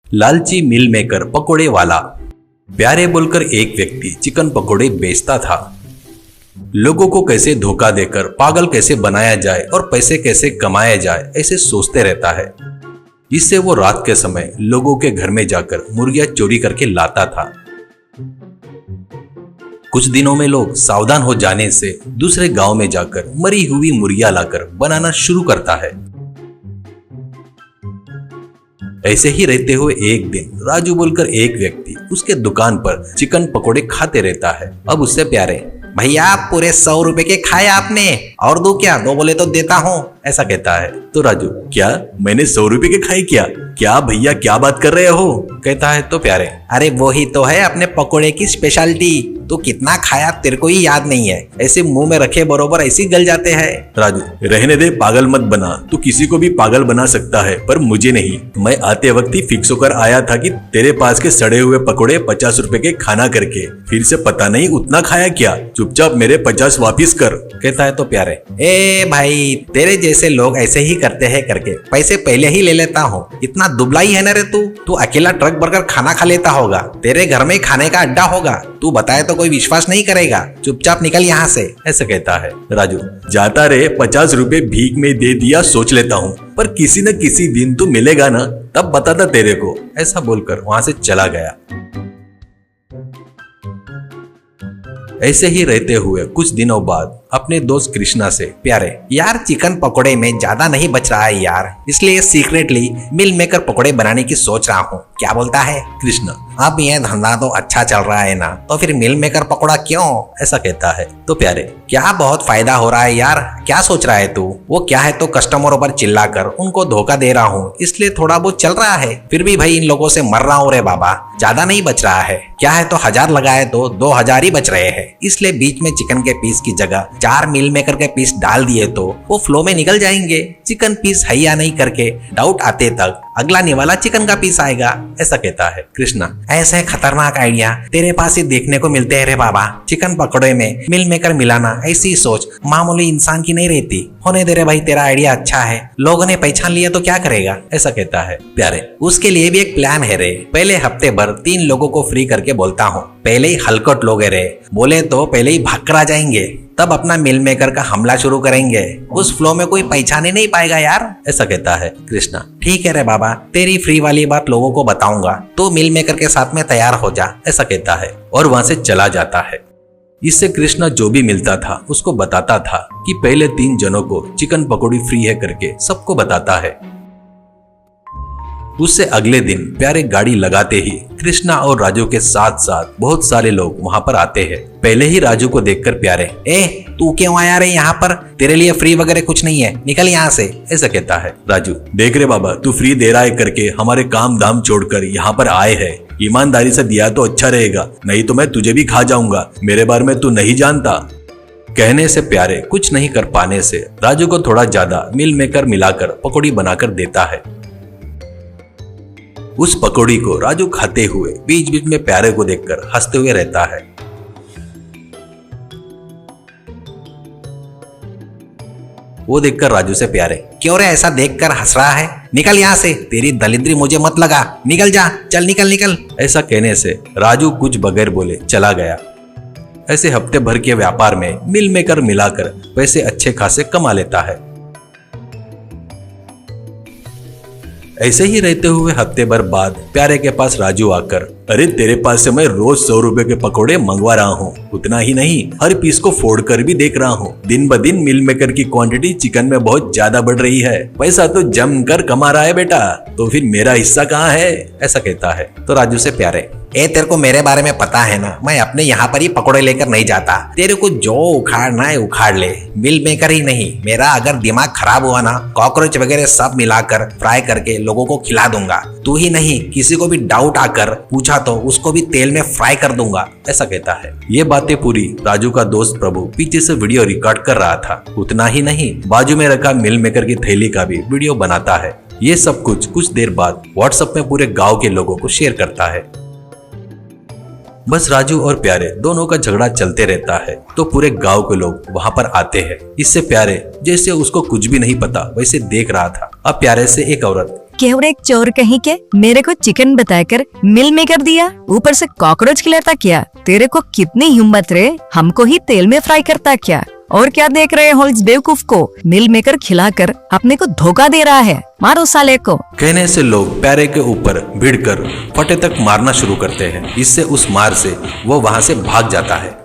लालची मिल मेकर पकोड़े वाला। प्यारे बोलकर एक व्यक्ति चिकन पकोड़े बेचता था। लोगों को कैसे धोखा देकर पागल कैसे बनाया जाए और पैसे कैसे कमाया जाए ऐसे सोचते रहता है। इससे वो रात के समय लोगों के घर में जाकर मुर्गियां चोरी करके लाता था। कुछ दिनों में लोग सावधान हो जाने से दूसरे गांव में जाकर मरी हुई मुर्गियां लाकर बनाना शुरू करता है। ऐसे ही रहते हुए एक दिन राजू बोलकर एक व्यक्ति उसके दुकान पर चिकन पकोड़े खाते रहता है। अब उससे प्यारे, भैया पूरे 100 रुपए के खाए आपने, और दो क्या? दो बोले तो देता हूँ, ऐसा कहता है। तो राजू, क्या मैंने 100 रुपए के खाए क्या भैया क्या बात कर रहे हो? कहता है तो प्यारे, अरे वो ही तो है अपने पकोड़े की स्पेशलिटी, तो कितना खाया तेरे को ही याद नहीं है, ऐसे मुंह में रखे बरोबर ऐसे गल जाते हैं। राजू, रहने दे, पागल मत बना, तू किसी को भी पागल बना सकता है पर मुझे नहीं। मैं आते वक्त ही फिक्स होकर आया था कि तेरे पास के सड़े हुए पकोड़े 50 रुपए के खाना करके, फिर से पता नहीं उतना खाया क्या, चुपचाप मेरे 50 वापिस कर। कहता है तो प्यारे, ए भाई तेरे जैसे लोग ऐसे ही करते हैं करके पैसे पहले ही ले लेता हूँ, इतना दुबला ही है ना रे तू अकेला ट्रक भरकर खाना खा लेता होगा, तेरे घर में खाने का अड्डा होगा, तू बताए तो कोई विश्वास नहीं करेगा, चुपचाप निकल यहाँ से, ऐसे कहता है। राजू, जाता रे, 50 रुपए भीख में दे दिया सोच लेता हूँ, पर किसी न किसी दिन तू मिलेगा ना, तब बताता तेरे को, ऐसा बोलकर वहां से चला गया। ऐसे ही रहते हुए कुछ दिनों बाद अपने दोस्त कृष्णा से, प्यारे यार चिकन पकोड़े में ज्यादा नहीं बच रहा है यार, इसलिए सीक्रेटली मिल मेकर पकोड़े बनाने की सोच रहा हूँ, क्या बोलता है? कृष्णा, अब ये धंधा तो अच्छा चल रहा है ना, तो फिर मिल मेकर पकोड़ा क्यों? ऐसा कहता है। तो प्यारे, क्या बहुत फायदा हो रहा है यार, क्या सोच रहा है तू? वो क्या है तो कस्टमरों पर चिल्लाकर उनको धोखा दे रहा हूँ, इसलिए थोड़ा बहुत चल रहा है, फिर भी भाई इन लोगों से मर रहा हूँ रे बाबा, ज्यादा नहीं बच रहा है, क्या है तो 1000 लगाए तो 2000 ही बच रहे हैं, इसलिए बीच में चिकन के पीस की जगह 4 मिल मेकर के पीस डाल दिए तो वो फ्लो में निकल जाएंगे, चिकन पीस है या नहीं करके डाउट आते तक अगला निवाला चिकन का पीस आएगा, ऐसा कहता है। कृष्णा, ऐसे खतरनाक आइडिया तेरे पास ही देखने को मिलते हैं रे बाबा, चिकन पकोड़े में मिल मेकर मिलाना ऐसी सोच मामूली इंसान की नहीं रहती, होने दे रे भाई, तेरा आइडिया अच्छा है, लोगों ने पहचान लिया तो क्या करेगा, ऐसा कहता है। प्यारे, उसके लिए भी एक प्लान है रे, पहले हफ्ते भर 3 लोगों को फ्री करके बोलता हूँ, पहले ही हलकट लोग है रे, बोले तो पहले ही भाग कर आ जाएंगे, तब अपना मिल मेकर का हमला शुरू करेंगे, उस फ्लो में कोई पहचान ही नहीं पाएगा यार, ऐसा कहता है। कृष्णा, ठीक है रे बाबा, तेरी फ्री वाली बात लोगों को बताऊंगा, तो मिल मेकर के साथ में तैयार हो जा, ऐसा कहता है और वहां से चला जाता है। इससे कृष्णा जो भी मिलता था उसको बताता था कि पहले 3 जनों को चिकन पकौड़ी फ्री है करके सबको बताता है। उससे अगले दिन प्यारे गाड़ी लगाते ही कृष्णा और राजू के साथ साथ बहुत सारे लोग वहां पर आते हैं। पहले ही राजू को देखकर प्यारे, ए तू क्यों आया रे यहाँ पर, तेरे लिए फ्री वगैरह कुछ नहीं है, निकल यहाँ से, ऐसा कहता है। राजू, देख रे बाबा, तू फ्री दे रहा है करके हमारे काम धाम छोड़कर यहाँ पर आए है, ईमानदारी से दिया तो अच्छा रहेगा, नहीं तो मैं तुझे भी खा जाऊंगा, मेरे बारे में तू नहीं जानता। कहने से प्यारे कुछ नहीं कर पाने से राजू को थोड़ा ज्यादा मिल मेकर मिलाकर पकौड़ी बनाकर देता है। उस पकौड़ी को राजू खाते हुए बीच बीच में प्यारे को देखकर हंसते हुए रहता है। वो देखकर राजू से, प्यारे क्यों रे ऐसा देखकर हंस रहा है, निकल यहाँ से, तेरी दलिद्री मुझे मत लगा, निकल जा, चल निकल निकल। ऐसा कहने से राजू कुछ बगैर बोले चला गया। ऐसे हफ्ते भर के व्यापार में मिल मेकर मिलाकर पैसे अच्छे खासे कमा लेता है। ऐसे ही रहते हुए हफ्ते भर बाद प्यारे के पास राजू आकर, अरे तेरे पास से मैं रोज 100 रुपए के पकोड़े मंगवा रहा हूँ, उतना ही नहीं हर पीस को फोड़ कर भी देख रहा हूँ, दिन ब दिन मिल मेकर की क्वांटिटी चिकन में बहुत ज्यादा बढ़ रही है, पैसा तो जमकर कमा रहा है बेटा, तो फिर मेरा हिस्सा कहाँ है, ऐसा कहता है। तो राजू से, प्यारे ए तेरे को मेरे बारे में पता है ना, मैं अपने यहाँ पर ही पकोड़े लेकर नहीं जाता, तेरे को जो उखाड़ना है उखाड़ ले, मिल मेकर ही नहीं, मेरा अगर दिमाग खराब हुआ ना, कॉकरोच वगैरह सब मिलाकर फ्राई करके लोगों को खिला दूंगा, तू ही नहीं किसी को भी डाउट आकर पूछा तो उसको भी तेल में फ्राई कर दूंगा, ऐसा कहता है। ये बातें पूरी राजू का दोस्त प्रभु पीछे से वीडियो रिकॉर्ड कर रहा था, उतना ही नहीं बाजू में रखा मिल मेकर की थैली का भी वीडियो बनाता है। ये सब कुछ देर बाद व्हाट्सएप में पूरे गांव के लोगों को शेयर करता है। बस राजू और प्यारे दोनों का झगड़ा चलते रहता है, तो पूरे गांव के लोग वहां पर आते हैं। इससे प्यारे जैसे उसको कुछ भी नहीं पता वैसे देख रहा था। अब प्यारे से एक औरत केवल एक चोर कहीं के मेरे को चिकन बताकर मिल मेकर दिया, ऊपर से कॉकरोच खिलाता क्या? तेरे को कितनी हिम्मत रे, हमको ही तेल में फ्राई करता क्या? और क्या देख रहे हो इस बेवकूफ को, मिल मेकर खिलाकर अपने को धोखा दे रहा है, मारो साले को। कहने से लोग प्यारे के ऊपर भिड़कर फटे तक मारना शुरू करते हैं। इससे उस मार से वो वहाँ से भाग जाता है।